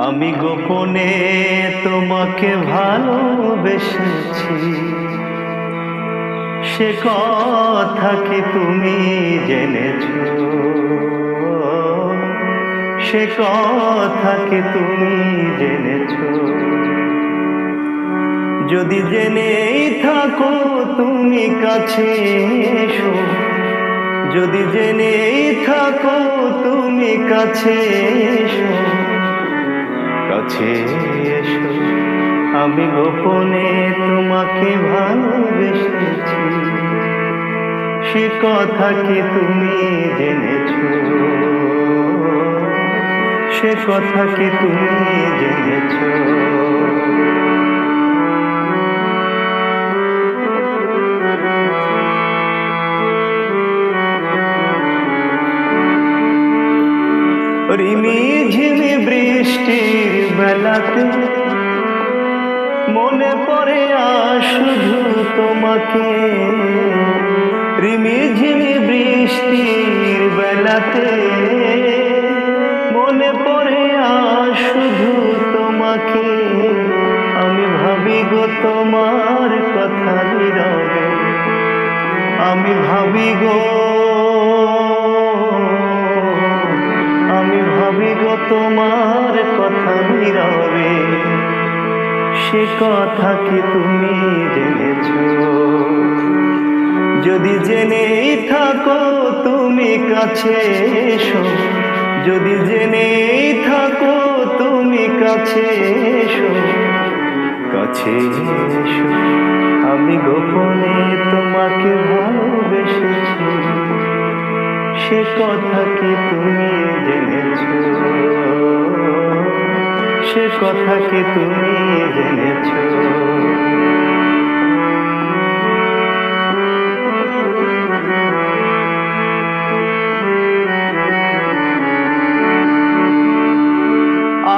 আমি গোপনে তোমাকে ভালোবেসেছি, সে কথা কি তুমি জেনেছো? সে কথা কি তুমি জেনেছো? যদি জেনেই থাকো তুমি কাছে এসো, যদি জেনেই থাকো তুমি কাছে এসো, কাছে এসো। আমি গোপনে তোমাকে ভালোবেসেছি, সে কথা কি তুমি জেনেছো? সে কথা কি তুমি জেনেছো? রিমি ঝিমি বৃষ্টির বেলাতে মনে পড়ে শুধু তোমাকে। রিমি ঝিমি বৃষ্টির বেলাতে মনে পড়ে শুধু তোমাকে। আমি ভাবি গো তোমার কথা নীরবে, আমি ভাবি গো, আমি ভাবি গো তোমার কথা নীরবে। সে কথা কি তুমি জেনেছো? যদি জেনেই থাকো তুমি কাছে এসো, যদি জেনেই থাকো তুমি কাছে এসো, কাছে এসো। আমি গোপনে তোমাকে ভালোবেসেছি, সে কথা কি তুমি জেনেছো? সে কথা কি তুমি জেনেছো?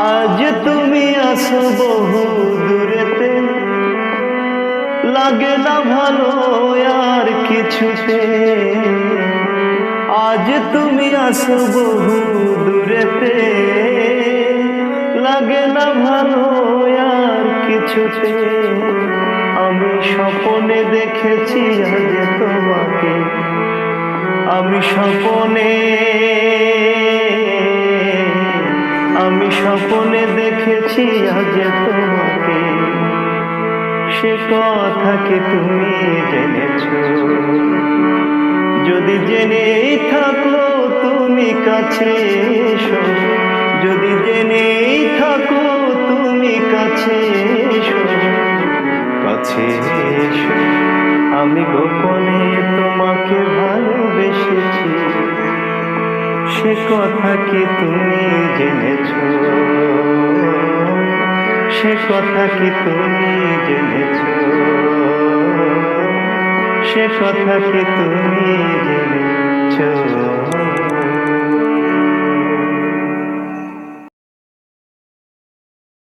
আজ তুমি আসো বহু দূরেতে, লাগে না ভালো আর কিছুতে। আজ তুমি আসো বহু দূরেতে, লাগে না ভালো আর কিছুতে। আমি স্বপ্নে দেখেছি আজ তোমাকে, আমি স্বপ্নে, আমি স্বপ্নে দেখেছি আজ তোমাকে। সে কথা কি তুমি জেনেছো? যদি জেনেই থাকো তুমি কাছে এসো, যদি জেনেই থাকো তুমি কাছে এসো, কাছে এসো। আমি গোপনে তোমাকে ভালোবেসেছি, সে কথা কি তুমি জেনেছো? সে কথা কি তুমি জেনেছো? সে কথা কি তুমি জেনেছো?